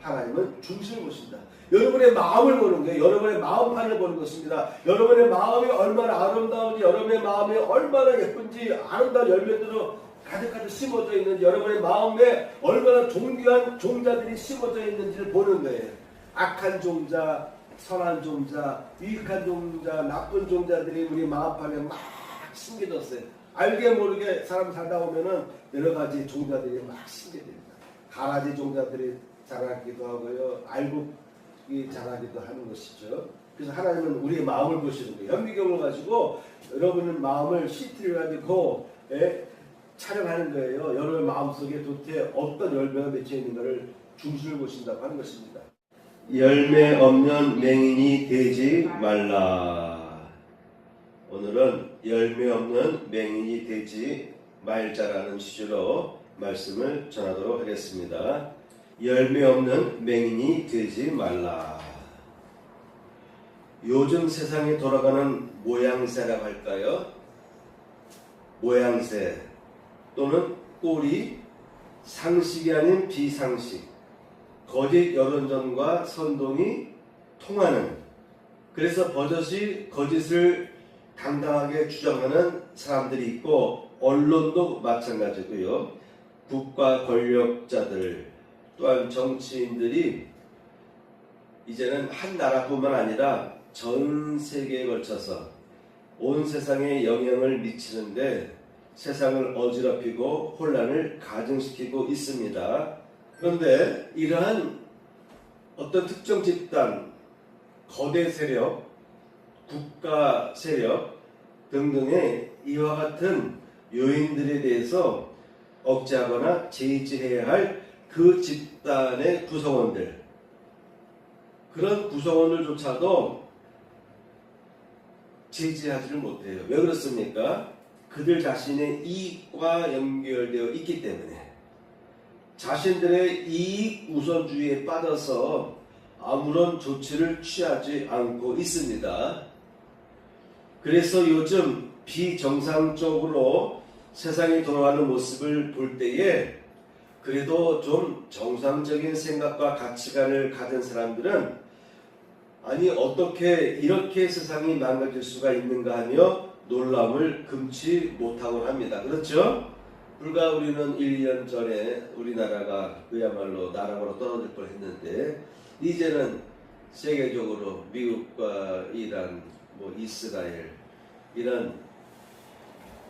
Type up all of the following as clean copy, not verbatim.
하나님은 중심을 보신다. 여러분의 마음을 보는 거예요. 여러분의 마음판을 보는 것입니다. 여러분의 마음이 얼마나 아름다운지, 여러분의 마음이 얼마나 예쁜지, 아름다운 열매들로 가득가득 심어져 있는지, 여러분의 마음에 얼마나 존귀한 종자들이 심어져 있는지를 보는 거예요. 악한 종자, 선한 종자, 유익한 종자, 나쁜 종자들이 우리 마음판에 막 심겨졌어요. 알게 모르게 사람 살다 보면은 여러 가지 종자들이 막 심겨집니다. 가라지 종자들이 자라기도 하고요. 알곡이 자라기도 하는 것이죠. 그래서 하나님은 우리의 마음을 보시는 거예요. 현미경을 가지고 여러분의 마음을 CT를 가지고 촬영하는 거예요. 여러분의 마음속에 도대체 어떤 열매가 맺혀 있는가를 중심을 보신다고 하는 것입니다. 열매 없는 맹인이 되지 말라. 오늘은 열매 없는 맹인이 되지 말자라는 주제로 말씀을 전하도록 하겠습니다. 열매 없는 맹인이 되지 말라. 요즘 세상에 돌아가는 모양새라고 할까요? 모양새 또는 꼴이 상식이 아닌 비상식, 거짓 여론전과 선동이 통하는, 그래서 버젓이 거짓을 당당하게 주장하는 사람들이 있고, 언론도 마찬가지고요. 국가 권력자들 또한 정치인들이 이제는 한 나라뿐만 아니라 전 세계에 걸쳐서 온 세상에 영향을 미치는데 세상을 어지럽히고 혼란을 가중시키고 있습니다. 그런데 이러한 어떤 특정 집단, 거대 세력, 국가 세력 등등의 이와 같은 요인들에 대해서 억제하거나 제지해야 할 그 집단의 구성원들, 그런 구성원들조차도 제지하지를 못해요. 왜 그렇습니까? 그들 자신의 이익과 연결되어 있기 때문에, 자신들의 이익 우선주의에 빠져서 아무런 조치를 취하지 않고 있습니다. 그래서 요즘 비정상적으로 세상이 돌아가는 모습을 볼 때에 그래도 좀 정상적인 생각과 가치관을 가진 사람들은 아니 어떻게 이렇게 세상이 망가질 수가 있는가 하며 놀람을 금치 못하곤 합니다. 그렇죠? 불과 우리는 1년 전에 우리나라가 그야말로 나락으로 떨어질 뻔했는데 이제는 세계적으로 미국과 이란, 이스라엘 이런,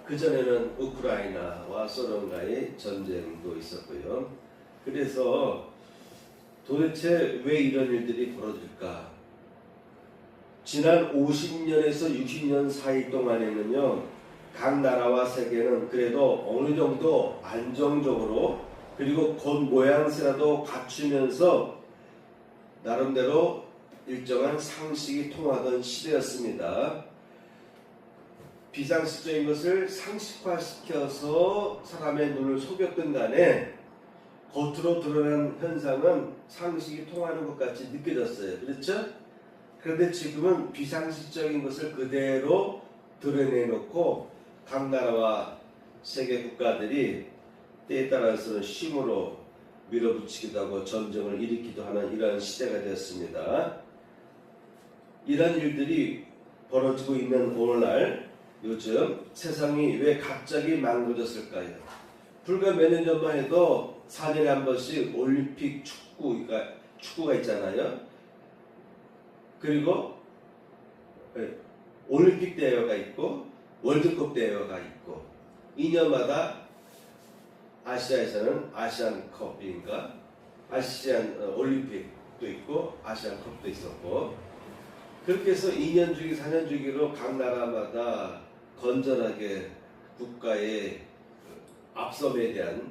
그전에는 우크라이나와 소련과의 전쟁도 있었고요. 그래서 도대체 왜 이런 일들이 벌어질까? 지난 50년에서 60년 사이 동안에는요, 각 나라와 세계는 그래도 어느 정도 안정적으로, 그리고 곧 모양새라도 갖추면서 나름대로 일정한 상식이 통하던 시대였습니다. 비상식적인 것을 상식화시켜서 사람의 눈을 속였던 간에 겉으로 드러난 현상은 상식이 통하는 것 같이 느껴졌어요. 그렇죠? 그런데 지금은 비상식적인 것을 그대로 드러내놓고 각 나라와 세계 국가들이 때에 따라서는 힘으로 밀어붙이기도 하고 전쟁을 일으키기도 하는 이러한 시대가 되었습니다. 이런 일들이 벌어지고 있는 오늘날 요즘 세상이 왜 갑자기 망가졌을까요? 불과 몇 년 전만 해도 4년에 한 번씩 올림픽 축구가 있잖아요. 그리고 올림픽 대회가 있고 월드컵 대회가 있고 2년마다 아시아에서는 아시안컵인가 아시안 올림픽도 있고 아시안컵도 있었고, 그렇게 해서 2년 주기 4년 주기로 각 나라마다 건전하게 국가의 앞섬에 대한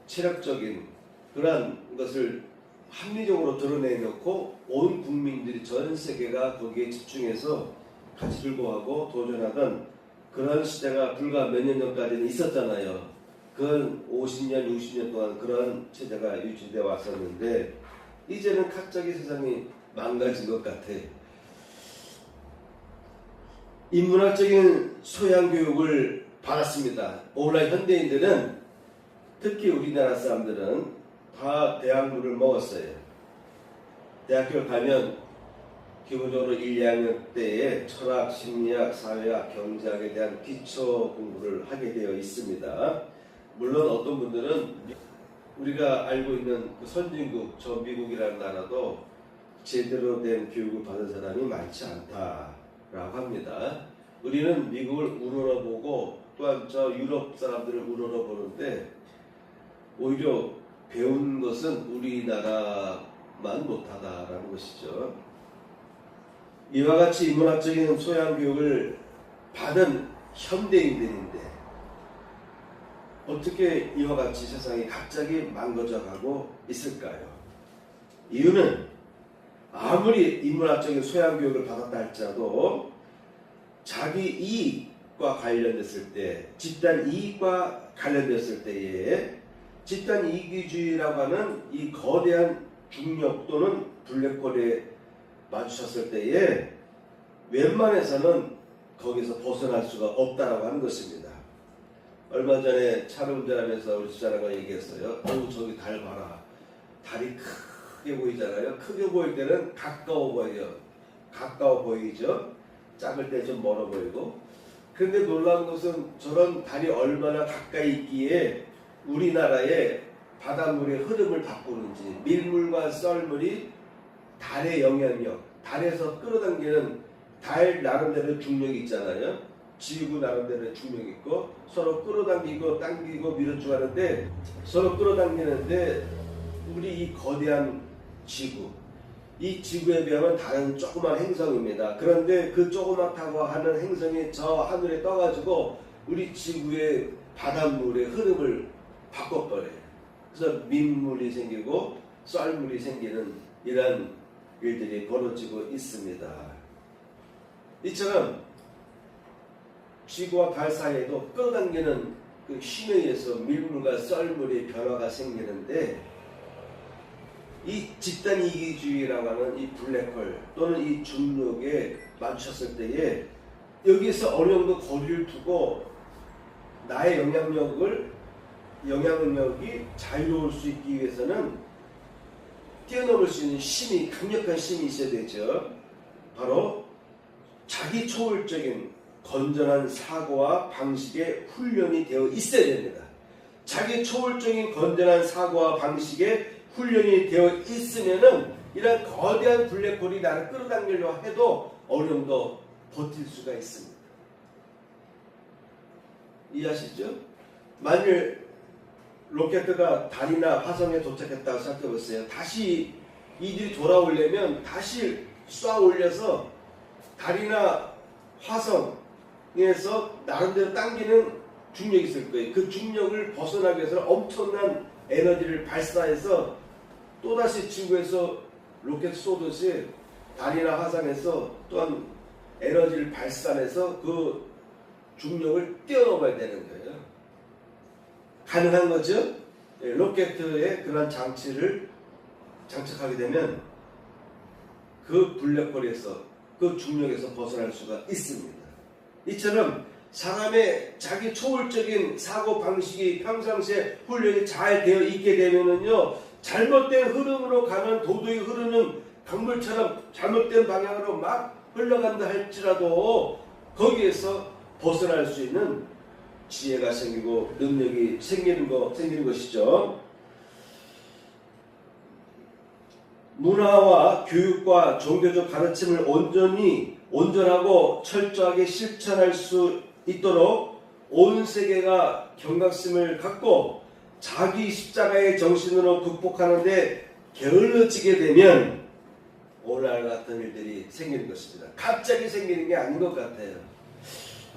체력적인 그러한 것을 합리적으로 드러내놓고 온 국민들이 전 세계가 거기에 집중해서 같이 즐거워하고 도전하던 그런 시대가 불과 몇 년 전까지는 있었잖아요. 그건 50년, 60년 동안 그런 체제가 유지되어 왔었는데 이제는 갑자기 세상이 망가진 것 같아. 인문학적인 소양 교육을 받았습니다. 오늘날 현대인들은, 특히 우리나라 사람들은 다 대학문을 먹었어요. 대학교를 가면 기본적으로 1, 2학년 때에 철학, 심리학, 사회학, 경제학에 대한 기초 공부를 하게 되어 있습니다. 물론 어떤 분들은 우리가 알고 있는 그 선진국, 저 미국이라는 나라도 제대로 된 교육을 받은 사람이 많지 않다라고 합니다. 우리는 미국을 우러러보고 또한 저 유럽 사람들을 우러러보는데 오히려 배운 것은 우리나라만 못하다라는 것이죠. 이와 같이 인문학적인 소양 교육을 받은 현대인들인데 어떻게 이와 같이 세상이 갑자기 망가져가고 있을까요? 이유는 아무리 인문학적인 소양 교육을 받았다 할지라도 자기 이익과 관련됐을 때, 집단 이익과 관련됐을 때에 집단 이기주의라고 하는 이 거대한 중력 또는 블랙홀에 마주쳤을 때에 웬만해서는 거기서 벗어날 수가 없다라고 하는 것입니다. 얼마 전에 차를 운전하면서 우리 집사람과 얘기했어요. 저기 달 봐라. 달이 크게 보이잖아요. 크게 보일 때는 가까워 보여요. 가까워 보이죠. 작을 때 좀 멀어 보이고. 그런데 놀라운 것은 저런 달이 얼마나 가까이 있기에 우리나라의 바닷물의 흐름을 바꾸는지, 밀물과 썰물이 달의 영향력, 달에서 끌어당기는 달 나름대로 중력이 있잖아요. 지구 나름대로 중력이 있고 서로 끌어당기고 당기고 밀어주고 하는데 서로 끌어당기는데 우리 이 거대한 지구, 이 지구에 비하면 다른 조그만 행성입니다. 그런데 그 조그맣다고 하는 행성이 저 하늘에 떠가지고 우리 지구의 바닷물의 흐름을 바꿔버려요. 그래서 민물이 생기고 썰물이 생기는 이런 일들이 벌어지고 있습니다. 이처럼 지구와 달 사이에도 끌어당기는 그 힘에 의해서 밀물과 썰물의 변화가 생기는데 이 집단 이기주의라고 하는 이 블랙홀 또는 이 중력에 맞췄을 때에 여기서 어느 정도 거리를 두고 나의 영향력이 자유로울 수 있기 위해서는 뛰어넘을 수 있는 힘이, 강력한 힘이 있어야 되죠. 바로 자기 초월적인 건전한 사고와 방식의 훈련이 되어 있어야 됩니다. 자기 초월적인 건전한 사고와 방식의 훈련이 되어 있으면은 이런 거대한 블랙홀이 나를 끌어당기려 해도 어느 정도 버틸 수가 있습니다. 이해하시죠? 만일 로켓가 달이나 화성에 도착했다고 생각해보세요. 다시 이들이 돌아오려면 다시 쏴 올려서 달이나 화성에서 나름대로 당기는 중력이 있을 거예요. 그 중력을 벗어나기 위해서 엄청난 에너지를 발사해서 또다시 지구에서 로켓 쏘듯이 달이나 화성에서 또한 에너지를 발산해서 그 중력을 뛰어넘어야 되는 거예요. 가능한 거죠? 로켓에 그런 장치를 장착하게 되면 그 블랙홀에서 그 중력에서 벗어날 수가 있습니다. 이처럼 사람의 자기 초월적인 사고 방식이 평상시에 훈련이 잘 되어 있게 되면은요, 잘못된 흐름으로 가는 도도히 흐르는 강물처럼 잘못된 방향으로 막 흘러간다 할지라도 거기에서 벗어날 수 있는 지혜가 생기고 능력이 생기는 것이죠. 문화와 교육과 종교적 가르침을 온전하고 철저하게 실천할 수 있도록 온 세계가 경각심을 갖고 자기 십자가의 정신으로 극복하는 데 게을러지게 되면 오늘 같은 일들이 생기는 것입니다. 갑자기 생기는 게 아닌 것 같아요.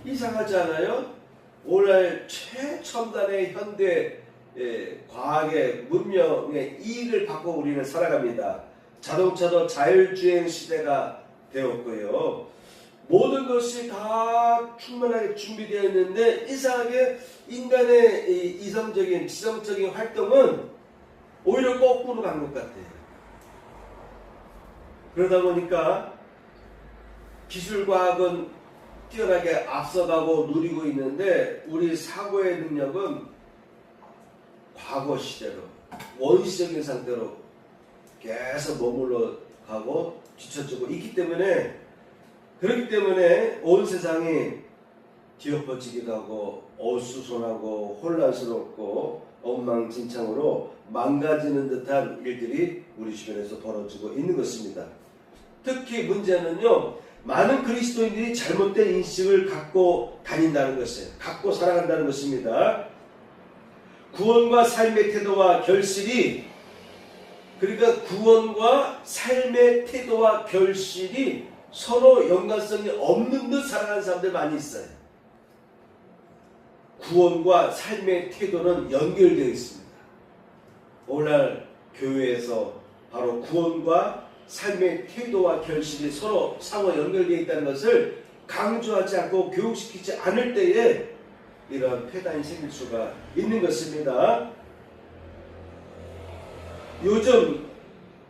이상하지 않아요? 오늘 최첨단의 현대 과학의 문명의 이익을 받고 우리는 살아갑니다. 자동차도 자율주행 시대가 되었고요. 모든 것이 다 충분하게 준비되어 있는데 이상하게 인간의 이성적인 지성적인 활동은 오히려 거꾸로 간 것 같아요. 그러다 보니까 기술과학은 뛰어나게 앞서가고 누리고 있는데 우리 사고의 능력은 과거 시대로 원시적인 상태로 계속 머물러 하고 뒤처지고 있기 때문에, 그렇기 때문에 온 세상이 뒤엎어지기도 하고 어수선하고 혼란스럽고 엉망진창으로 망가지는 듯한 일들이 우리 주변에서 벌어지고 있는 것입니다. 특히 문제는요, 많은 그리스도인들이 잘못된 인식을 갖고 다닌다는 것이에요. 갖고 살아간다는 것입니다. 구원과 삶의 태도와 결실이, 그러니까 구원과 삶의 태도와 결실이 서로 연관성이 없는 듯 살아가는 사람들 많이 있어요. 구원과 삶의 태도는 연결되어 있습니다. 오늘날 교회에서 바로 구원과 삶의 태도와 결실이 서로 상호 연결되어 있다는 것을 강조하지 않고 교육시키지 않을 때에 이러한 폐단이 생길 수가 있는 것입니다. 요즘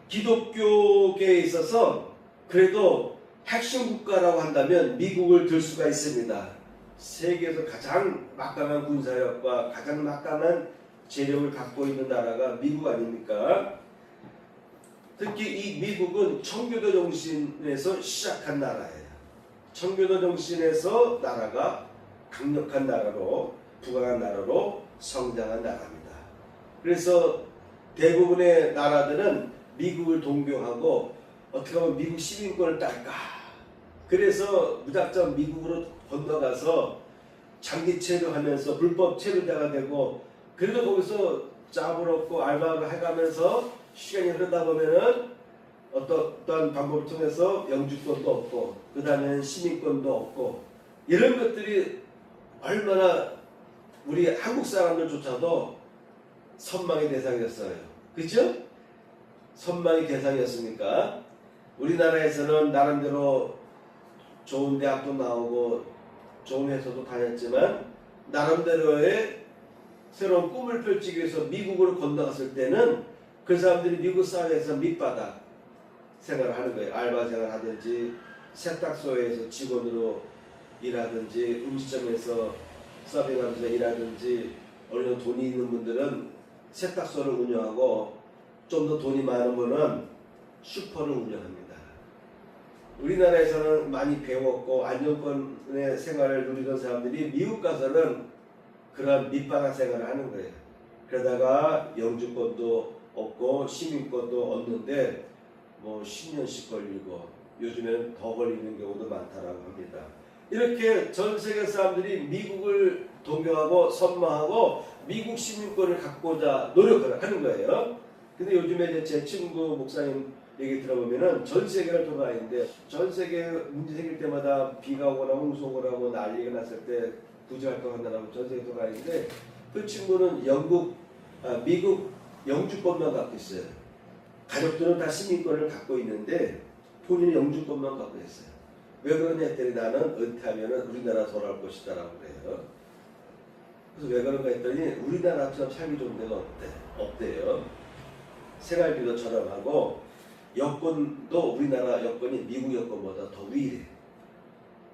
기독교계에 있어서 그래도 핵심 국가라고 한다면 미국을 들 수가 있습니다. 세계에서 가장 막강한 군사력과 가장 막강한 재력을 갖고 있는 나라가 미국 아닙니까? 특히 이 미국은 청교도 정신에서 시작한 나라예요. 청교도 정신에서 나라가 강력한 나라로, 부강한 나라로 성장한 나라입니다. 그래서 대부분의 나라들은 미국을 동경하고 어떻게 하면 미국 시민권을 딸까, 그래서 무작정 미국으로 건너가서 장기 체류하면서 불법 체류자가 되고, 그래도 거기서 짭을 얻고 알바를 해가면서 시간이 흐르다 보면은 어떤 방법을 통해서 영주권도 얻고 그 다음에는 시민권도 얻고, 이런 것들이 얼마나 우리 한국 사람들조차도 선망의 대상이었어요. 그죠? 선망의 대상이었으니까 우리나라에서는 나름대로 좋은 대학도 나오고 좋은 회사도 다녔지만 나름대로의 새로운 꿈을 펼치기 위해서 미국으로 건너갔을 때는 그 사람들이 미국 사회에서 밑바닥 생활을 하는 거예요. 알바 생활을 하든지 세탁소에서 직원으로 일하든지 음식점에서 서빙하면서 일하든지, 어느 정도 돈이 있는 분들은 세탁소를 운영하고 좀 더 돈이 많은 분은 슈퍼를 운영합니다. 우리나라에서는 많이 배웠고 안정권의 생활을 누리던 사람들이 미국 가서는 그런 밑바닥 생활을 하는 거예요. 그러다가 영주권도 얻고 시민권도 얻는데 뭐 10년씩 걸리고 요즘에는 더 걸리는 경우도 많다라고 합니다. 이렇게 전 세계 사람들이 미국을 동경하고 선망하고 미국 시민권을 갖고자 노력을 하는 거예요. 근데 요즘에 이제 제 친구 목사님 얘기 들어보면은 전 세계를 돌아다니는데, 전 세계 문제 생길 때마다 비가 오거나 홍수 오거나 뭐 난리가 났을 때 구제활동한다고 전 세계 돌아다니는데, 그 친구는 미국 영주권만 갖고 있어요. 가족들은 다 시민권을 갖고 있는데 본인은 영주권만 갖고 있어요. 왜 그러냐 했더니 나는 은퇴하면 우리나라 돌아올 것이다 라고 그래요. 그래서 왜 그런가 했더니 우리나라처럼 살기 좋은 데가 없대요. 생활비도 저렴하고 여권도 우리나라 여권이 미국 여권보다 더 위래.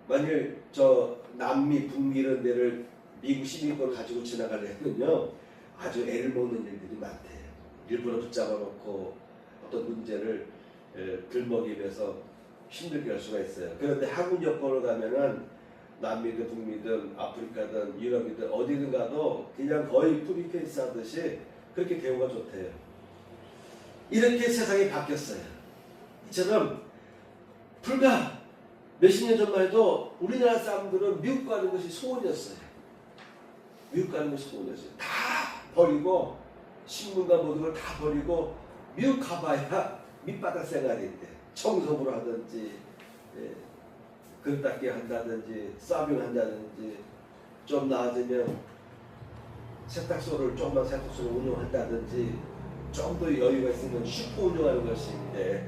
만일 저 남미, 북미 이런 데를 미국 시민권을 가지고 지나가려면요 아주 애를 먹는 일들이 많대요. 일부러 붙잡아 놓고 어떤 문제를 들먹이면서 힘들게 할 수가 있어요. 그런데 한국 여권으로 가면은 남미든 북미든 아프리카든 유럽이든 어디든 가도 그냥 거의 프리페이스 하듯이 그렇게 대우가 좋대요. 이렇게 세상이 바뀌었어요. 이처럼 불과 몇십 년 전만 해도 우리나라 사람들은 미국 가는 것이 소원이었어요. 미국 가는 것이 소원이었어요. 다 버리고 신문과 모든 걸 다 버리고 미국 가봐야 밑바닥 생활인데 청소부를 하든지 그릇 닦기 한다든지 서빙 한다든지, 좀 나아지면 세탁소를 조그만 세탁소를 운영한다든지, 좀 더 여유가 있으면 슈퍼 운영하는 것인데,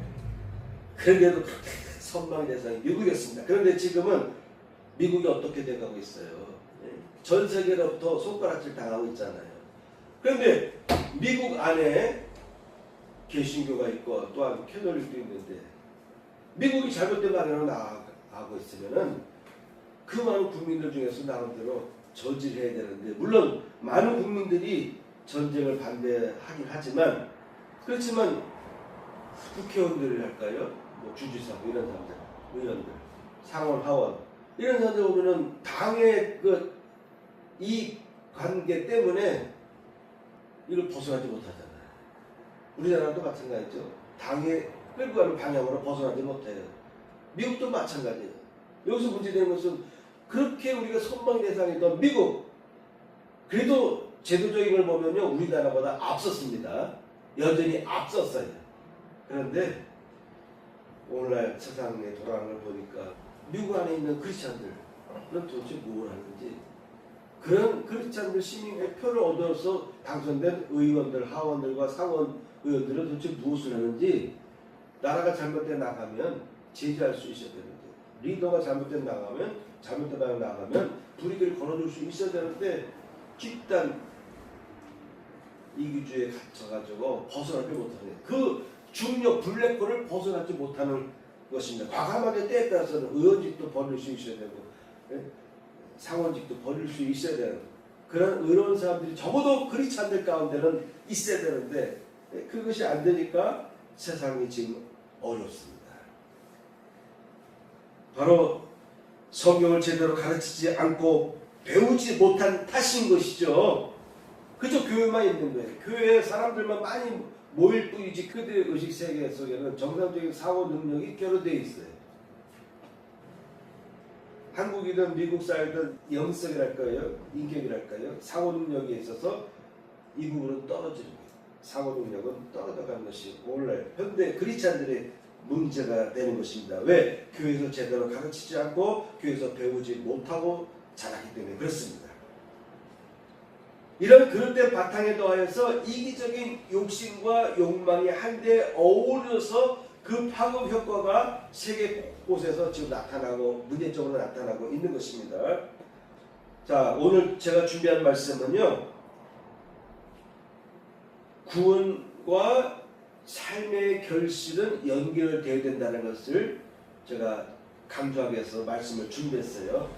그런데도 그렇게 선망의 대상이 미국이었습니다. 그런데 지금은 미국이 어떻게 돼가고 있어요? 전 세계로부터 손가락질 당하고 있잖아요. 그런데 미국 안에 개신교가 있고 또한 캐톨릭도 있는데 미국이 잘못된 방향으로 나가고 있으면은 그 많은 국민들 중에서 나름대로 저지를 해야 되는데, 물론 많은 국민들이 전쟁을 반대하긴 하지만, 그렇지만 국회의원들을 할까요? 뭐 주지사 뭐 이런 사람들, 의원들, 상원, 하원 이런 사람들 보면은 당의 이 관계 때문에 이걸 벗어나지 못하잖아요. 우리나라도 마찬가지죠. 당의 끌고 가는 방향으로 벗어나지 못해요. 미국도 마찬가지예요. 여기서 문제되는 것은 그렇게 우리가 선망 대상이던 미국, 그래도 제도적인 걸 보면요 우리나라보다 앞섰습니다. 여전히 앞섰어요. 그런데 오늘날 세상에 돌아가는 걸 보니까 미국 안에 있는 크리스찬들은 도대체 뭘 하는지, 그런 크리스찬들 시민의 표를 얻어서 당선된 의원들, 하원들과 상원 의원들은 도대체 무엇을 하는지, 나라가 잘못돼 나가면 제재할 수 있어야 되는데, 리더가 잘못돼 나가면 불이익을 걸어줄 수 있어야 되는데 집단 이기주의에 갇혀가지고 벗어나지 못하는 그 중력 블랙홀을 벗어나지 못하는 것입니다. 과감하게 때에 따라서는 의원직도 버릴 수 있어야 되고 상원직도 버릴 수 있어야 되는 그런 의로운 사람들이 적어도 크리스찬들 가운데는 있어야 되는데 그것이 안 되니까 세상이 지금 어렵습니다. 바로 성경을 제대로 가르치지 않고 배우지 못한 탓인 것이죠. 그저 교회만 있는 거예요. 교회에 사람들만 많이 모일 뿐이지 그들의 의식 세계 속에는 정상적인 사고 능력이 결여되어 있어요. 한국이든 미국 사회든 영성이랄까요, 인격이랄까요, 사고 능력에 있어서 이 부분은 떨어지는 거예요. 사고 능력은 떨어져가는 것이 오늘날 현대 크리스찬들의 문제가 되는 것입니다. 왜? 교회에서 제대로 가르치지 않고 교회에서 배우지 못하고 자라기 때문에 그렇습니다. 이런 그릇된 바탕에 더하여서 이기적인 욕심과 욕망이 한데 어우러서 그 파급 효과가 세계 곳곳에서 지금 나타나고 문제적으로 나타나고 있는 것입니다. 자, 오늘 제가 준비한 말씀은요, 구원과 삶의 결실은 연결되어야 된다는 것을 제가 강조하기 위해서 말씀을 준비했어요.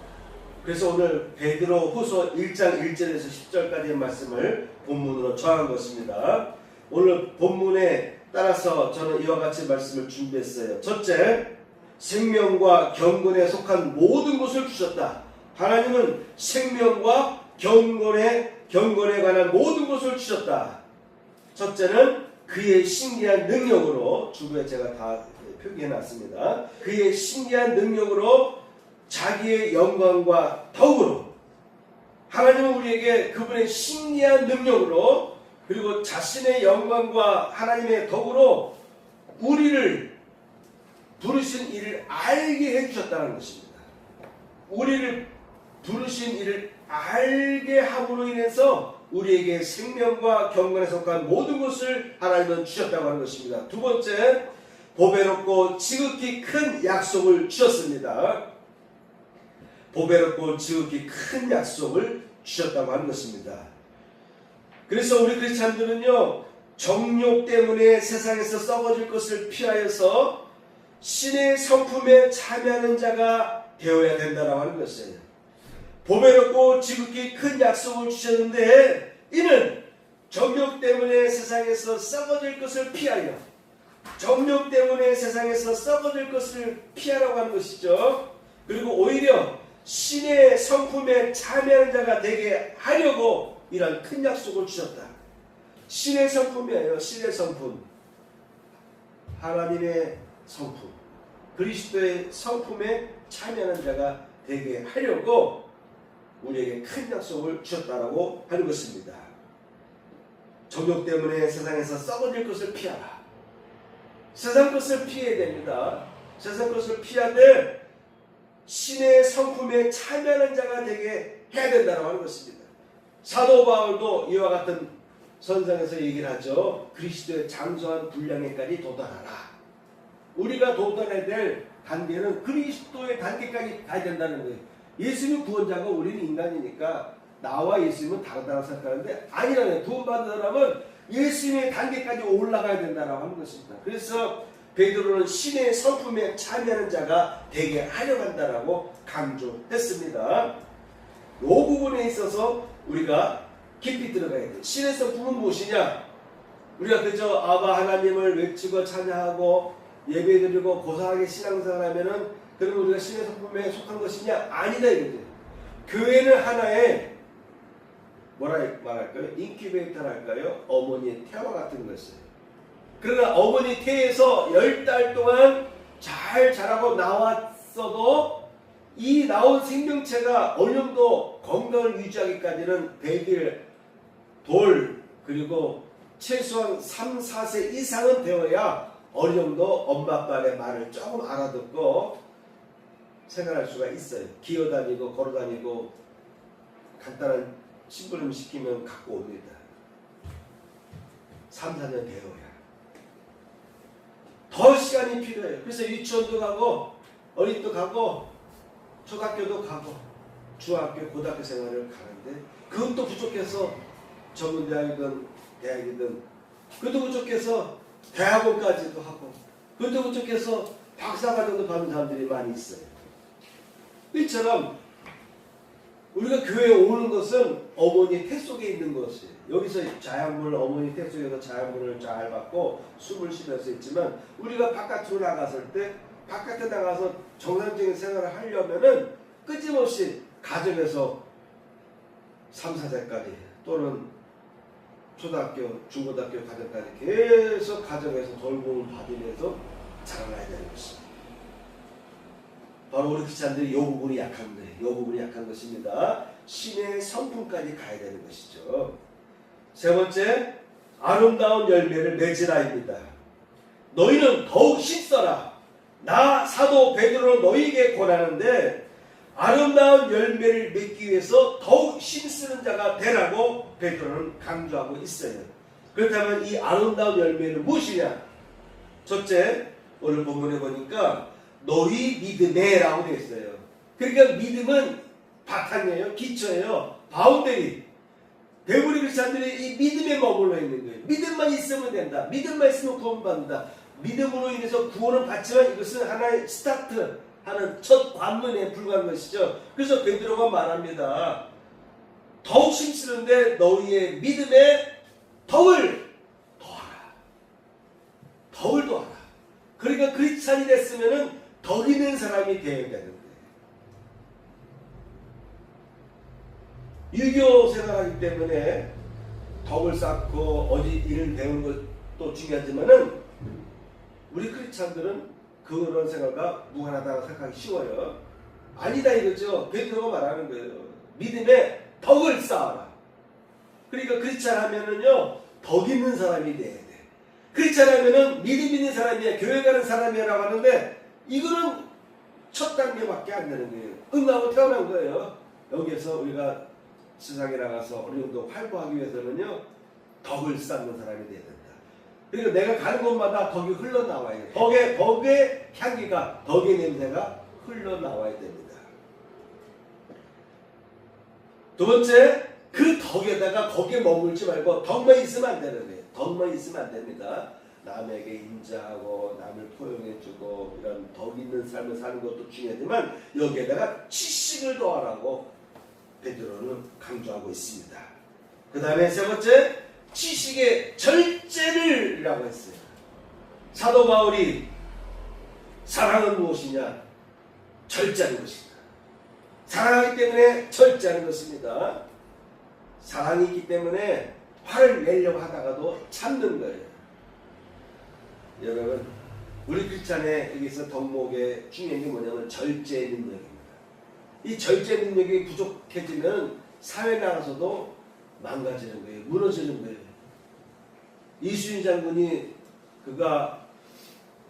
그래서 오늘 베드로 후서 1장 1절에서 10절까지의 말씀을 본문으로 정한 것입니다. 오늘 본문에 따라서 저는 이와 같이 말씀을 준비했어요. 첫째, 생명과 경건에 속한 모든 것을 주셨다. 하나님은 생명과 경건에 관한 모든 것을 주셨다. 첫째는 그의 신기한 능력으로, 주부에 제가 다 표기해놨습니다. 그의 신기한 능력으로 자기의 영광과 덕으로, 하나님은 우리에게 그분의 신기한 능력으로 그리고 자신의 영광과 하나님의 덕으로 우리를 부르신 일을 알게 해주셨다는 것입니다. 우리를 부르신 일을 알게 함으로 인해서 우리에게 생명과 경건에 속한 모든 것을 하나님은 주셨다고 하는 것입니다. 두 번째, 보배롭고 지극히 큰 약속을 주셨습니다. 보배롭고 지극히 큰 약속을 주셨다고 하는 것입니다. 그래서 우리 크리스찬들은요, 정욕 때문에 세상에서 썩어질 것을 피하여서 신의 성품에 참여하는 자가 되어야 된다고 하는 것이에요. 보배롭고 지극히 큰 약속을 주셨는데 이는 정욕 때문에 세상에서 썩어질 것을 피하여, 정욕 때문에 세상에서 썩어질 것을 피하라고 하는 것이죠. 그리고 오히려 신의 성품에 참여하는 자가 되게 하려고 이런 큰 약속을 주셨다. 신의 성품이에요. 신의 성품, 하나님의 성품, 그리스도의 성품에 참여하는 자가 되게 하려고 우리에게 큰 약속을 주셨다라고 하는 것입니다. 정욕 때문에 세상에서 썩어질 것을 피하라. 세상 것을 피해야 됩니다. 세상 것을 피하되 신의 성품에 참여하는 자가 되게 해야 된다고 하는 것입니다. 사도 바울도 이와 같은 선상에서 얘기를 하죠. 그리스도의 장수한 분량에까지 도달하라. 우리가 도달해야 될 단계는 그리스도의 단계까지 가야 된다는 거예요. 예수님 구원자가, 우리는 인간이니까 나와 예수님은 다르다고 생각하는데 아니라는, 구원받은 사람은 예수님의 단계까지 올라가야 된다고 하는 것입니다. 그래서 베드로는 신의 성품에 참여하는 자가 되게 하려고 한다라고 강조했습니다. 이 부분에 있어서 우리가 깊이 들어가야 돼요. 신의 성품은 무엇이냐? 우리가 그저 아바 하나님을 외치고 찬양하고 예배드리고 고상하게 신앙생활하면은 그러면 우리가 신의 성품에 속한 것이냐? 아니다 이거죠. 교회는 하나의 뭐라 말할까요? 인큐베이터랄까요? 어머니의 태와 같은 것이에요. 그러나 어머니 태에서 10달 동안 잘 자라고 나왔어도 이 나온 생명체가 어느 정도 건강을 유지하기까지는 100일 돌 그리고 최소한 3, 4세 이상은 되어야 어느 정도 엄마 아빠의 말을 조금 알아듣고 생활할 수가 있어요. 기어다니고 걸어다니고 간단한 심부름 시키면 갖고 옵니다. 3, 4년 되어야. 더 시간이 필요해요. 그래서 유치원도 가고 어린이도 가고 초등학교도 가고 중학교, 고등학교 생활을 가는데 그것도 부족해서 전문대학이든 대학이든 그것도 부족해서 대학원까지도 하고 그것도 부족해서 박사과정도 받는 사람들이 많이 있어요. 이처럼 우리가 교회에 오는 것은 어머니 태 속에 있는 것이에요. 여기서 자양분을 어머니 태 속에서 자양분을 잘 받고 숨을 쉬면서 있지만 우리가 바깥으로 나갔을 때 바깥에 나가서 정상적인 생활을 하려면은 끊임없이 가정에서 3, 4세까지 또는 초등학교, 중고등학교 과정까지 계속 가정에서 돌봄을 받으면서 자라나야 되는 것입니다. 바로 우리 크리스찬들이 이 부분이 약한 거예요. 이 부분이 약한 것입니다. 신의 성품까지 가야 되는 것이죠. 세 번째, 아름다운 열매를 맺으라입니다. 너희는 더욱 힘써라. 나 사도 베드로는 너희에게 권하는데 아름다운 열매를 맺기 위해서 더욱 힘쓰는 자가 되라고 베드로는 강조하고 있어요. 그렇다면 이 아름다운 열매는 무엇이냐? 첫째, 오늘 본문에 보니까 너희 믿음에 라고 되어 있어요. 그러니까 믿음은 바탕이에요. 기초예요. 바운더리. 대부분 크리스찬들이 이 믿음에 머물러 있는 거예요. 믿음만 있으면 된다. 믿음만 있으면 구원받는다. 믿음으로 인해서 구원을 받지만 이것은 하나의 스타트 하는 첫 관문에 불과한 것이죠. 그래서 베드로가 말합니다. 더욱 힘쓰는데 너희의 믿음에 덕을 더하라. 덕을 더하라. 그러니까 크리스찬이 됐으면은 덕 있는 사람이 되어야 되는 거예요. 유교 생활하기 때문에 덕을 쌓고 어디 일을 배우는 것도 중요하지만은 우리 크리스찬들은 그런 생각과 무관하다고 생각하기 쉬워요. 아니다 이거죠. 베드로가 말하는 거예요. 믿음에 덕을 쌓아라. 그러니까 크리스찬 하면은요 덕 있는 사람이 돼야 돼. 크리스찬 하면은 믿음 있는 사람이야, 교회 가는 사람이라고 하는데 이거는 첫 단계밖에 안 되는 거예요. 응하고 태어난 거예요. 여기에서 우리가 세상에 나가서 어느 정도 활보하기 위해서는요 덕을 쌓는 사람이 돼야 된다. 그러니까 내가 가는 곳마다 덕이 흘러나와야 돼요. 덕의 향기가, 덕의 냄새가 흘러나와야 됩니다. 두 번째, 그 덕에다가 거기에 머물지 말고 덕만 있으면 안 되는 거예요. 덕만 있으면 안 됩니다. 남에게 인자하고 남을 포용해주고 이런 덕 있는 삶을 사는 것도 중요하지만 여기에다가 지식을 더하라고 베드로는 강조하고 있습니다. 그 다음에 세 번째, 지식의 절제를 라고 했어요. 사도 바울이 사랑은 무엇이냐? 절제하는 것이다. 사랑하기 때문에 절제하는 것입니다. 사랑이 있기 때문에 화를 내려고 하다가도 참는 거예요. 여러분, 우리 크리스찬의 여기서 덕목의 중요한 게 뭐냐면 절제 능력입니다. 이 절제 능력이 부족해지면 사회 나가서도 망가지는 거예요. 무너지는 거예요. 이수인 장군이 그가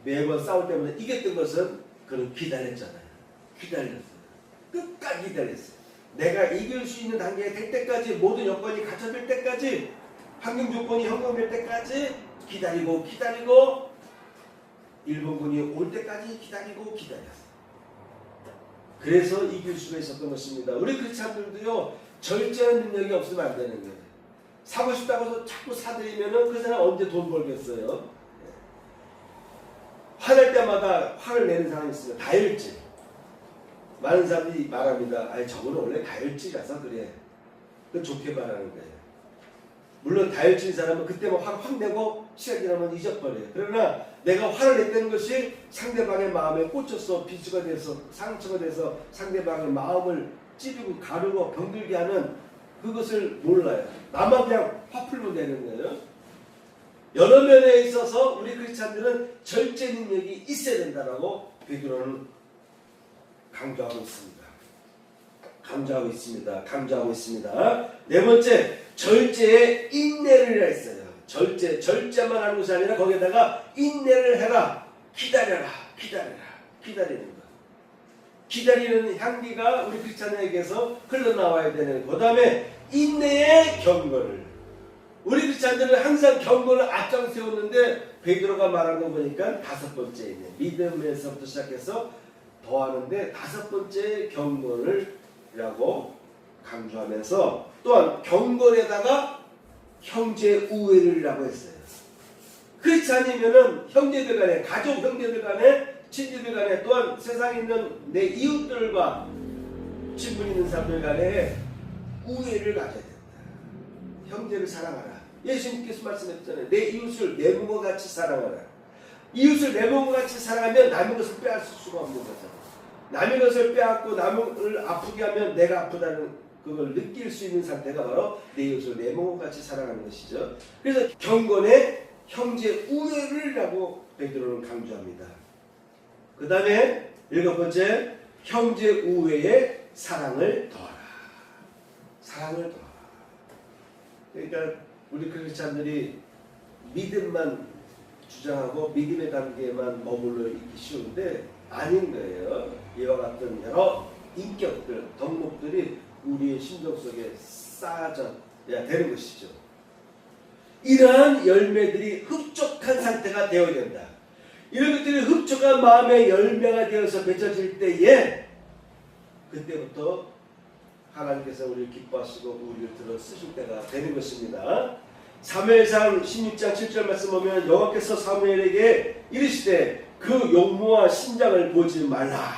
매번 싸울 때마다 이겼던 것은 그는 기다렸잖아요. 기다렸어요. 끝까지 기다렸어요. 내가 이길 수 있는 단계에 될 때까지, 모든 여건이 갖춰질 때까지, 환경 조건이 형성될 때까지 기다리고 일본군이 올 때까지 기다렸어요. 그래서 이길 수가 있었던 것입니다. 우리 크리스찬들도요 절제하는 능력이 없으면 안 되는 거예요. 사고 싶다고 해서 자꾸 사들이면은 그 사람 언제 돈 벌겠어요? 화낼 때마다 화를 내는 사람이 있어요. 다혈질. 많은 사람들이 말합니다. 아니 저거는 원래 다혈질이라서 그래. 그건 좋게 말하는 거예요. 물론 다혈질 사람은 그때만 확 내고 시간이 지나면 잊어버려요. 그러나 내가 화를 냈다는 것이 상대방의 마음에 꽂혀서 비수가 돼서 상처가 돼서 상대방의 마음을 찌르고 가르고 병들게 하는 그것을 몰라요. 나만 그냥 화 풀면 되는 거예요. 여러 면에 있어서 우리 크리스찬들은 절제 능력이 있어야 된다라고 베드로는 강조하고 있습니다. 강조하고 있습니다. 네 번째, 절제에 인내를 했어요. 절제만 하는 것이 아니라 거기에다가 인내를 해라. 기다리는 것. 기다리는 향기가 우리 크리스찬에게서 흘러나와야 되는. 그 다음에 인내의 경건을. 우리 크리스찬들은 항상 경건을 앞장 세웠는데 베드로가 말하는 거 보니까 다섯 번째 있네. 믿음에서부터 시작해서 더하는데 다섯 번째 경건을라고 강조하면서 또한 경건에다가 형제 우애를이라고 했어요. 그렇지 않으면은 형제들 간에, 가족 형제들 간에, 친지들 간에, 또한 세상에 있는 내 이웃들과 친분 있는 사람들 간에 우애를 가져야 된다. 형제를 사랑하라. 예수님께서 말씀했잖아요. 내 이웃을 내 몸과 같이 사랑하라. 이웃을 내 몸과 같이 사랑하면 남의 것을 빼앗을 수가 없는 거잖아요. 남의 것을 빼앗고 남을 아프게 하면 내가 아프다는 그걸 느낄 수 있는 상태가 바로 내 이웃을 내 몸과 같이 사랑하는 것이죠. 그래서 경건의 형제 우애를라고 베드로는 강조합니다. 그 다음에 일곱 번째, 형제 우애의 사랑을 더하라. 그러니까 우리 크리스찬들이 믿음만 주장하고 믿음의 단계에만 머물러 있기 쉬운데 아닌 거예요. 이와 같은 여러 인격들, 덕목들이 우리의 심정 속에 쌓아져야 되는 것이죠. 이러한 열매들이 흡족한 상태가 되어야 된다. 이런 것들이 흡족한 마음의 열매가 되어서 맺어질 때에 그때부터 하나님께서 우리를 기뻐하시고 우리를 들어 쓰실 때가 되는 것입니다. 사무엘상 16장 7절 말씀 보면 여호와께서 사무엘에게 이르시되 그 용모와 신장을 보지 말라.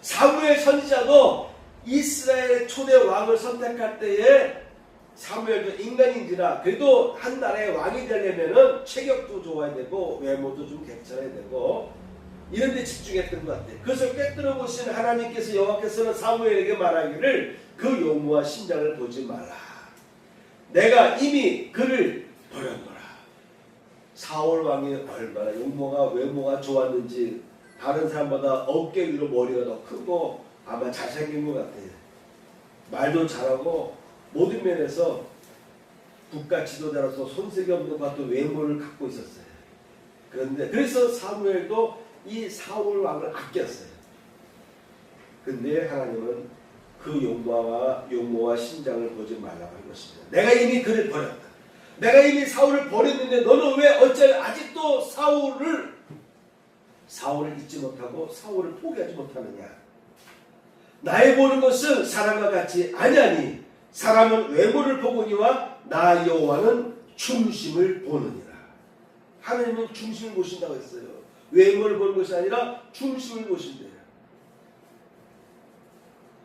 사무엘 선지자도 이스라엘의 초대 왕을 선택할 때에 사무엘도 인간인지라 그래도 한 나라의 왕이 되려면은 체격도 좋아야 되고 외모도 좀 괜찮아야 되고 이런 데 집중했던 것 같아요. 그것을 꿰뚫어 보신 하나님께서 여호와께서는 사무엘에게 말하기를 그 용모와 신장을 보지 말라. 내가 이미 그를 버렸노라. 사울 왕이 얼마나 용모가 외모가 좋았는지 다른 사람보다 어깨 위로 머리가 더 크고 아마 잘생긴 것 같아요. 말도 잘하고 모든 면에서 국가 지도자로서 손색이 없는 것 같은 외모를 갖고 있었어요. 그런데 그래서 사무엘도 이 사울 왕을 아꼈어요. 근데 하나님은 그 용모와 신장을 보지 말라고 한 것입니다. 내가 이미 그를 버렸다. 내가 이미 사울을 버렸는데 너는 왜 어째 아직도 사울을 잊지 못하고 사울을 포기하지 못하느냐. 나의 보는 것은 사람과 같지 아니하니 사람은 외모를 보거니와 나 여호와는 중심을 보느니라. 하나님은 중심을 보신다고 했어요. 외모를 보는 것이 아니라 중심을 보신대요.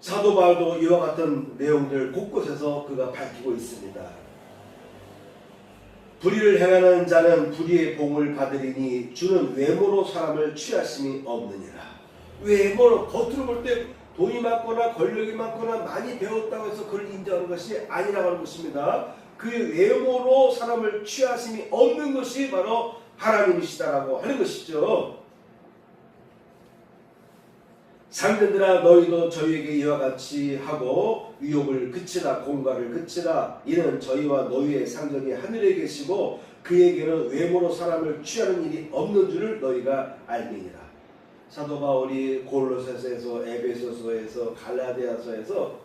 사도 바울도 이와 같은 내용들 곳곳에서 그가 밝히고 있습니다. 불의를 행하는 자는 불의의 봉을 받으리니 주는 외모로 사람을 취하심이 없느니라. 외모로 겉으로 볼 때 돈이 많거나 권력이 많거나 많이 배웠다고 해서 그를 인정하는 것이 아니라고 하는 것입니다. 그 외모로 사람을 취하심이 없는 것이 바로 하나님이시다라고 하는 것이죠. 상전들아 너희도 저희에게 이와 같이 하고 위협을 그치라 공갈을 그치라. 이는 저희와 너희의 상전이 하늘에 계시고 그에게는 외모로 사람을 취하는 일이 없는 줄을 너희가 알미니라. 사도 바울이 골로새서에서 에베소서에서 갈라디아서에서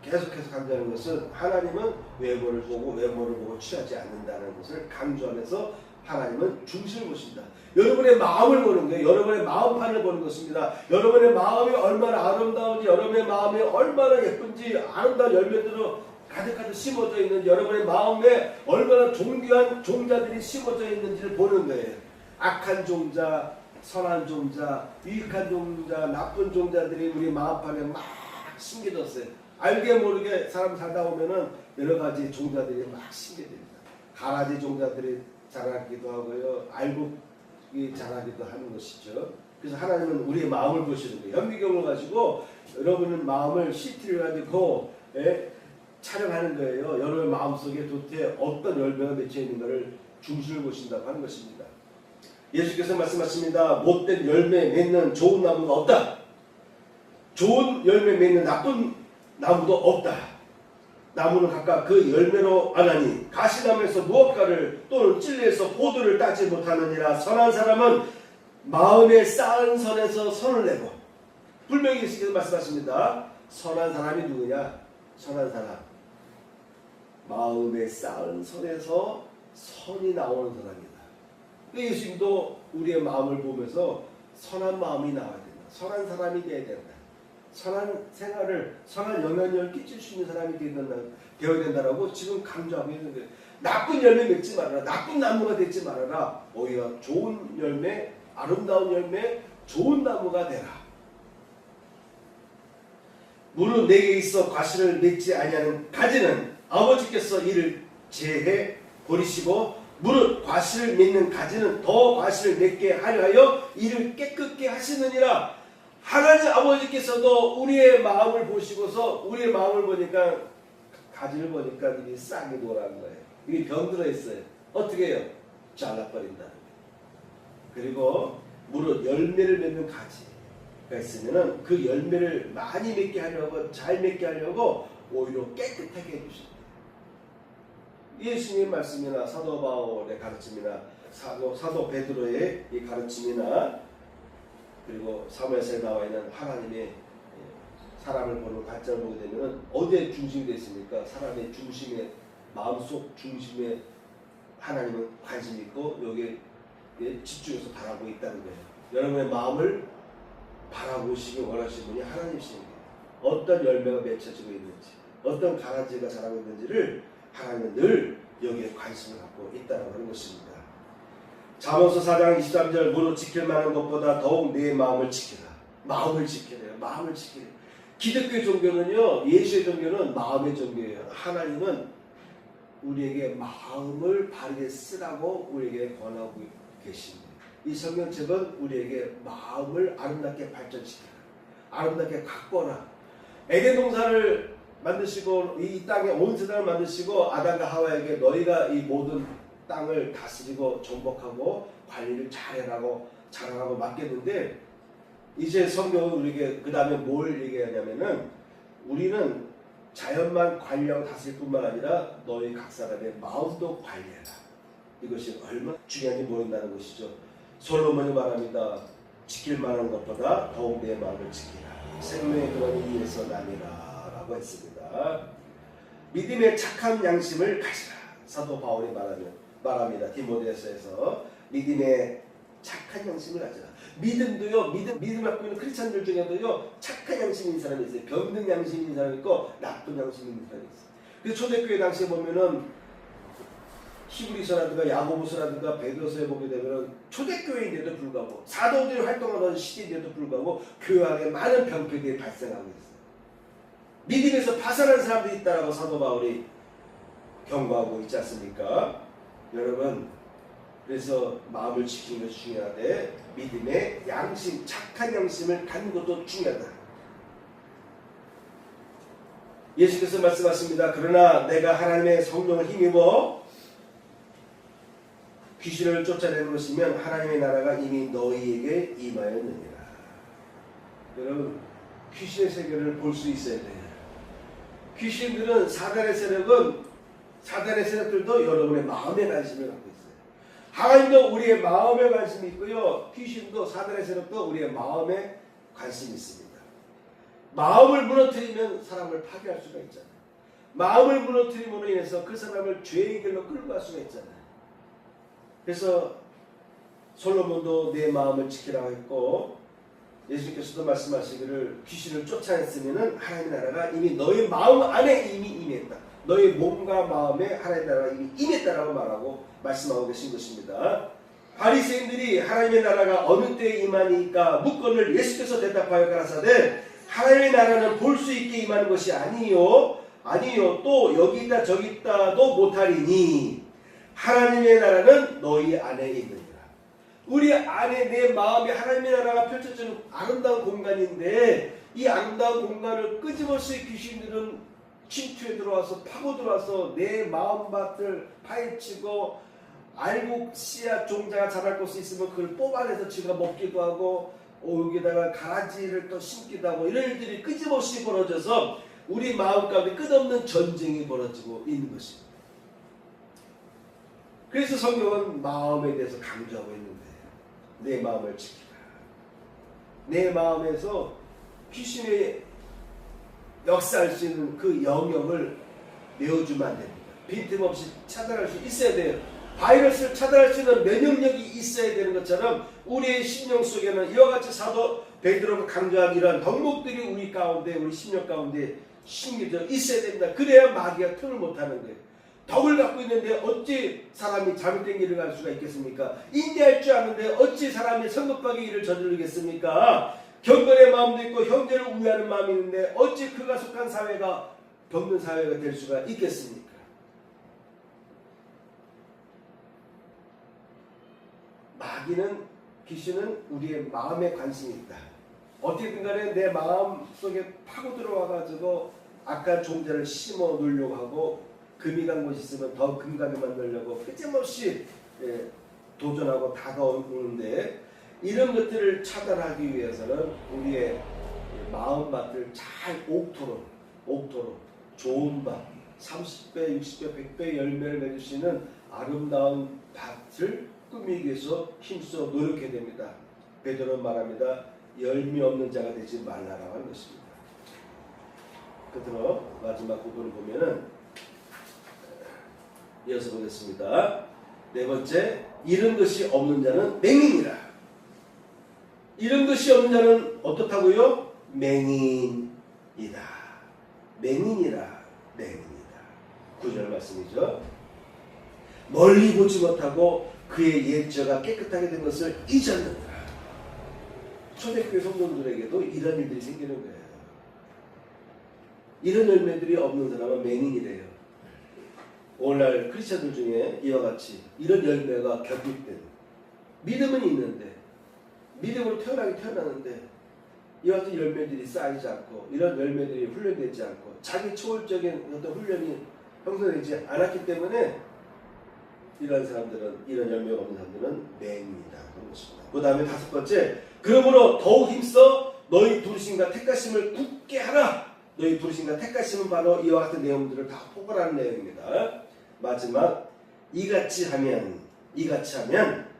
계속해서 강조하는 것은 하나님은 외모를 보고 취하지 않는다는 것을 강조하면서 하나님은 중심을 보신다. 여러분의 마음을 보는 거예요. 여러분의 마음판을 보는 것입니다. 여러분의 마음이 얼마나 아름다운지, 여러분의 마음이 얼마나 예쁜지, 아름다운 열매들로 가득가득 심어져 있는지, 여러분의 마음에 얼마나 존귀한 종자들이 심어져 있는지를 보는 거예요. 악한 종자, 선한 종자, 유익한 종자, 나쁜 종자들이 우리 마음판에 막 심겨졌어요. 알게 모르게 사람 살다 보면은 여러 가지 종자들이 막 심겨집니다. 가라지 종자들이 자라기도 하고요. 알고 자라기도 하는 것이죠. 그래서 하나님은 우리의 마음을 보시는 거예요. 현미경을 가지고 여러분은 마음을 CT를 가지고 촬영하는 거예요. 여러분의 마음속에 도대체 어떤 열매가 맺혀 있는가를 중심을 보신다고 하는 것입니다. 예수께서 말씀하십니다. 못된 열매 맺는 좋은 나무가 없다. 좋은 열매 맺는 나쁜 나무도 없다. 나무는 각각 그 열매로 아나니 가시나무에서 무엇가를 또는 찔레에서 포도를 따지 못하느니라. 선한 사람은 마음에 쌓은 선에서 선을 내고, 분명히 예수께서 말씀하십니다. 선한 사람이 누구냐? 선한 사람, 마음에 쌓은 선에서 선이 나오는 사람이다. 예수님도 우리의 마음을 보면서 선한 마음이 나와야 된다. 선한 사람이 되어야 된다. 선한 생활을, 선한 영향력을 끼칠 수 있는 사람이 되어야 된다라고 지금 강조하고 있는 거예요. 나쁜 열매 맺지 말아라. 나쁜 나무가 되지 말아라. 오히려 좋은 열매, 아름다운 열매, 좋은 나무가 되라. 무릇 내게 있어 과실을 맺지 아니하는 가지는 아버지께서 이를 제해 버리시고, 무릇 과실을 맺는 가지는 더 과실을 맺게 하려 하여 이를 깨끗게 하시느니라. 하나님 아버지께서도 우리의 마음을 보시고서, 우리의 마음을 보니까, 가지를 보니까 이게 싹이 돌아간 거예요. 이게 병들어 있어요. 어떻게 해요? 잘라버린다는 거예요. 그리고 무릇 열매를 맺는 가지가 있으면은 그 열매를 많이 맺게 하려고, 잘 맺게 하려고 오히려 깨끗하게 해주십니다. 예수님의 말씀이나 사도 바울의 가르침이나 사도 베드로의 이 가르침이나, 그리고 사무엘서에 나와 있는 하나님의 사람을 보는 관점을 보게 되면 어디에 중심이 되어 있습니까? 사람의 중심에, 마음속 중심에 하나님은 관심이 있고 여기에 집중해서 바라보고 있다는 거예요. 여러분의 마음을 바라보시기 원하시는 분이 하나님이신 거예요. 어떤 열매가 맺혀지고 있는지, 어떤 가라지가 자라고 있는지를 하나님은 늘 여기에 관심을 갖고 있다는 하는 것입니다. 잠언서 4장 23절 무릇 지킬 만한 것보다 더욱 내 마음을 지키라. 마음을 지키래요. 마음을 지키래요. 기독교 종교는요, 예수의 종교는 마음의 종교예요. 하나님은 우리에게 마음을 바르게 쓰라고 우리에게 권하고 계십니다. 이 성경책은 우리에게 마음을 아름답게 발전시키라, 아름답게 가꿔라. 에덴 동산을 만드시고 이 땅에 온 세상을 만드시고 아담과 하와에게 너희가 이 모든 땅을 다스리고 정복하고 관리를 잘하라고 맡겼는데, 이제 성경은 우리에게 그 다음에 뭘 얘기하냐면은 우리는 자연만 관리하고 다스릴 뿐만 아니라 너희 각 사람의 마음도 관리해라. 이것이 얼마나 중요한지 모른다는 것이죠. 솔로몬이 말합니다. 지킬 만한 것보다 더욱 내 마음을 지키라. 생명의 근원이 이에서 남이라 라고 했습니다. 믿음의 착한 양심을 가지라. 사도 바울이 말합니다. 디모데서에서 믿음의 착한 양심을 가지라. 믿음도요, 믿음 갖고 있는 크리스찬들 중에도요, 착한 양심이 있는 사람이 있어요. 병든 양심이 있는 사람이 있고 나쁜 양심이 있는 사람이 있어요. 그래서 초대교회 당시에 보면은 히브리서라든가 야고보서라든가 베드로서에 보게 되면은 초대교회인데도 불구하고, 사도들이 활동하던 시대인데도 불구하고 교회 안에 많은 병폐들이 발생하고 있어요. 믿음에서 파산한 사람들이 있다라고 사도 바울이 경고하고 있지 않습니까? 여러분, 그래서 마음을 지키는 것이 중요하되 믿음의 양심, 착한 양심을 갖는 것도 중요하다. 예수께서 말씀하십니다. 그러나 내가 하나님의 성령을 힘입어 귀신을 쫓아내는 것이면 하나님의 나라가 이미 너희에게 임하였느니라. 여러분, 귀신의 세계를 볼 수 있어야 돼요. 귀신들은 사단의 세력들도 여러분의 마음에 관심을 갖고 있어요. 하나님도 우리의 마음에 관심이 있고요, 귀신도 사단의 세력도 우리의 마음에 관심이 있습니다. 마음을 무너뜨리면 사람을 파괴할 수가 있잖아요. 마음을 무너뜨림으로 인해서 그 사람을 죄의 길로 끌고 갈 수가 있잖아요. 그래서 솔로몬도 내 마음을 지키라고 했고, 예수님께서도 말씀하시기를 귀신을 쫓아냈으면 하나님의 나라가 이미 너희 마음 안에 이미 임했다. 너희 몸과 마음에 하나님의 나라가 이미 임했다라고 말씀하고 계신 것입니다. 바리새인들이 하나님의 나라가 어느 때에 임하니까 묻건을 예수께서 대답하여 가라사대 하나님의 나라는 볼 수 있게 임하는 것이 아니요 또 여기 있다 저기 있다도 못하리니 하나님의 나라는 너희 안에 있느니라. 우리 안에 내 마음에 하나님의 나라가 펼쳐지는 아름다운 공간인데 이 아름다운 공간을 끊임없이 귀신들은 침투해 들어와서 파고 들어와서 내 마음밭을 파헤치고 알고 씨앗 종자가 자랄 곳이 있으면 그걸 뽑아내서 지가 먹기도 하고 여기다가 가지를 또 심기도 하고 이런 일들이 끊임없이 벌어져서 우리 마음 가운데 끝없는 전쟁이 벌어지고 있는 것입니다. 그래서 성경은 마음에 대해서 강조하고 있는데 내 마음을 지키라. 내 마음에서 귀신의 역사할 수 있는 그 영역을 내어주면 안 됩니다. 빈틈없이 차단할 수 있어야 돼요. 바이러스를 차단할 수 있는 면역력이 있어야 되는 것처럼 우리의 심령 속에는 이와 같이 사도 베드로가 강조한 이러한 덕목들이 우리 가운데 우리 심령 가운데 심겨져 있어야 됩니다. 그래야 마귀가 틈을 못하는 거예요. 덕을 갖고 있는데 어찌 사람이 잘못된 길을 갈 수가 있겠습니까? 인내할 줄 아는데 어찌 사람이 성급하게 일을 저지르겠습니까? 경건의 마음도 있고 형제를 우애하는 마음이 있는데 어찌 그가 속한 사회가 병든 사회가 될 수가 있겠습니까? 마귀는 귀신은 우리의 마음에 관심이 있다. 어떻게든 간에 내 마음 속에 파고 들어와 가지고 악한 종자를 심어 놓으려고 하고 금이 간 곳이 있으면 더 금가게 만들려고 끊임없이 도전하고 다가오는데 이런 것들을 차단하기 위해서는 우리의 마음밭을 잘 옥토록 좋은 밭 30배, 60배, 100배 열매를 맺을 수 있는 아름다운 밭을 꾸미기 위해서 힘써 노력해야 됩니다. 베드로는 말합니다. 열매 없는 자가 되지 말라라고 하는 것입니다. 끝으로 마지막 부분을 보면은 이어서 보겠습니다. 네 번째, 이런 것이 없는 자는 맹인이라. 이런 것이 없는 자는 어떻다고요? 맹인이다. 맹인이라. 9절 말씀이죠. 멀리 보지 못하고 그의 옛저가 깨끗하게 된 것을 잊었느니라. 초대교회 성도들에게도 이런 일들이 생기는 거예요. 이런 열매들이 없는 사람은 맹인이래요. 오늘날 크리스천들 중에 이와 같이 이런 열매가 격입된 믿음은 있는데 믿음으로 태어나는데 이와 같은 열매들이 쌓이지 않고 이런 열매들이 훈련되지 않고 자기 초월적인 어떤 훈련이 형성되지 않았기 때문에 이런 사람들은 이런 열매가 없는 사람들은 맹인이다 그런 것입니다. 그 다음에 다섯 번째, 그러므로 더욱 힘써 너희 부르심과 택하심을 굳게 하라. 너희 부르심과 택하심은 바로 이와 같은 내용들을 다 포괄하는 내용입니다. 마지막, 이같이 하면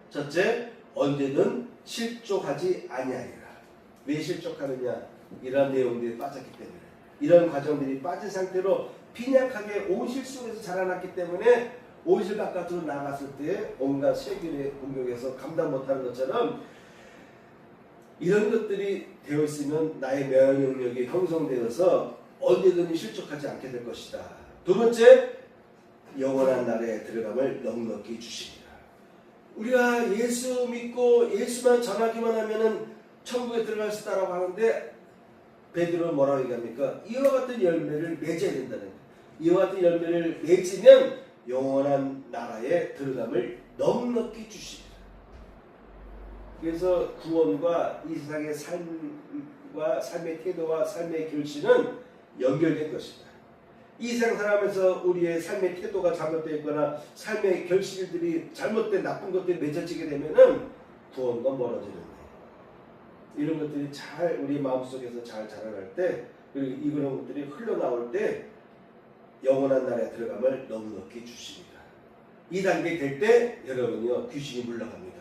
첫째, 언제든 실족하지 아니하리라. 왜 실족하느냐? 이런 내용들이 빠졌기 때문에, 이런 과정들이 빠진 상태로 빈약하게 온실 속에서 자라났기 때문에 온실 바깥으로 나갔을 때 온갖 세균의 공격에서 감당 못하는 것처럼 이런 것들이 되어 있으면 나의 면역력이 형성되어서 언제든 실족하지 않게 될 것이다. 두 번째, 영원한 나라에 들어감을 넉넉히 주시리라. 우리가 예수 믿고 예수만 전하기만 하면은 천국에 들어갈 수 있다라고 하는데 베드로는 뭐라고 얘기합니까? 이와 같은 열매를 맺어야 된다는 거예요. 이와 같은 열매를 맺으면 영원한 나라에 들어감을 넉넉히 주시리라. 그래서 구원과 이 세상의 삶과 삶의 태도와 삶의 결실은 연결된 것입니다. 이 세상 살아가면서 우리의 삶의 태도가 잘못되어 있거나 삶의 결실들이 잘못된 나쁜 것들이 맺어지게 되면은 구원과 멀어지는 거예요. 이런 것들이 잘 우리 마음속에서 잘 자라날 때 그리고 이런 것들이 흘러나올 때 영원한 나라에 들어감을 넉넉히 주십니다. 이 단계 될 때 여러분이요 귀신이 물러갑니다.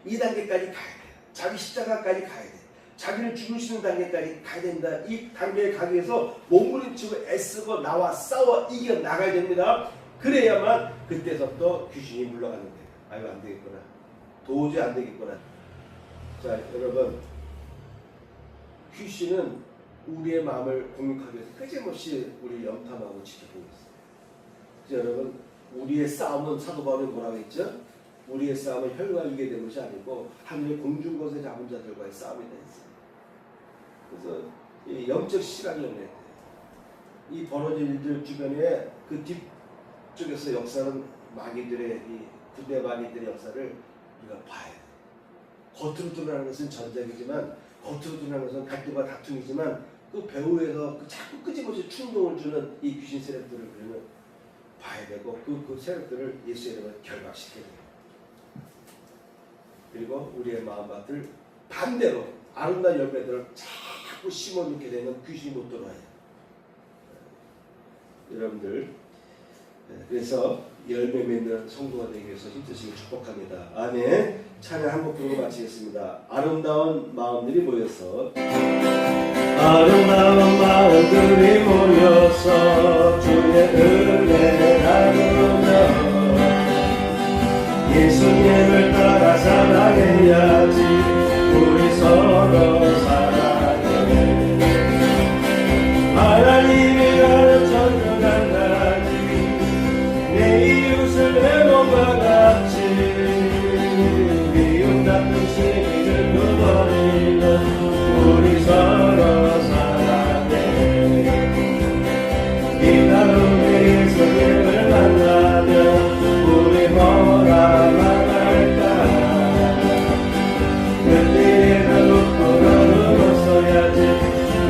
이 단계까지 가야 돼요. 자기 십자가까지 가야 돼요. 자기를 죽이시는 단계까지 가야 됩니다. 이 단계에 가기 위해서 몸부림치고 애쓰고 나와 싸워 이겨 나가야 됩니다. 그래야만 그때서부터 귀신이 물러가는 거예요. 아유 안 되겠구나. 도저히 안 되겠구나. 자 여러분, 귀신은 우리의 마음을 공격하기 위해서 끊임없이 우리를 염탐하고 지켜보고 있어요. 여러분, 우리의 싸움은 사도 바울이 뭐라고 했죠? 우리의 싸움은 혈과 육에 된 것이 아니고 하늘의 공중곳에 잡은 자들과의 싸움이다 했어요. 그래서 이 영적 시간이 연결돼요. 이 벌어진 일들 주변에 그 뒤쪽에서 역사는 마귀들의 이 군대 마귀들의 역사를 우리가 봐야 돼. 겉으로 드러나는 것은 전쟁이지만, 겉으로 드러나는 것은 갈등과 다툼이지만, 그 배후에서 그 자꾸 끄집어서 충동을 주는 이 귀신 세력들을 우리는 봐야 되고, 그 세력들을 예수의 이름으로 결박시켜야 돼요. 그리고 우리의 마음밭을 반대로 아름다운 열매들을 자꾸 심어놓게 되면 귀신이 못 들어와요. 여러분들, 그래서 열매 맺는 성도가 되기 위해서 힘쓰시길 축복합니다. 아멘. 찬양 한 곡 부르고 마치겠습니다. 아름다운 마음들이 모여서, 아름다운 마음들이 모여서 주의 은혜를 나누며 예수님을 따라 사랑해야지. 우리 서로 사랑해. 하나님이 가르쳐준 가지 내 이웃을 내 몸과 같이 미움 같은 시비를 누버리는 우리 서로 사랑해. 이 나름의 예수님을 만나면 우리 뭐라 말할까. 그때에는 웃고 너는 웃어야지.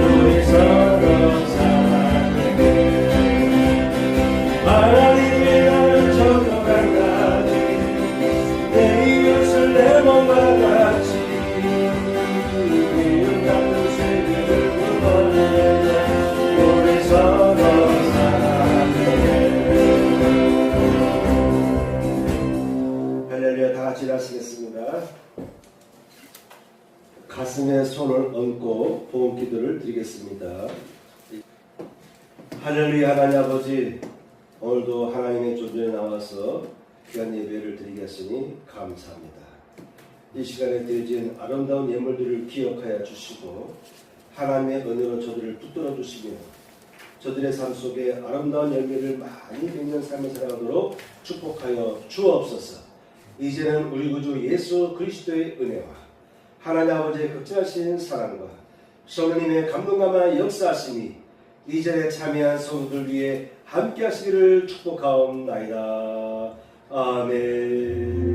우리 서로 사랑해. 하나님이 나를 정령한 가지 내 이웃을 내 몸과 같이 미움 같은 세계를 구원하려 우리 서로 사랑해. 할렐루야. 다 같이 일하시겠습니다. 가슴에 손을 얹고 보험 기도를 드리겠습니다. 할렐루야. 하나님 아버지, 오늘도 하나님의 존전에 나와서 귀한 예배를 드리게 하시니 감사합니다. 이 시간에 드려진 아름다운 예물들을 기억하여 주시고 하나님의 은혜로 저들을 붙들어 주시며 저들의 삶 속에 아름다운 열매를 많이 맺는 삶을 살아가도록 축복하여 주옵소서. 이제는 우리 구주 예수 그리스도의 은혜와 하나님 아버지의 극진하신 사랑과 성령님의 감동감화 역사하심이 이전에 참여한 성도들 위해 함께 하시기를 축복하옵나이다. 아멘.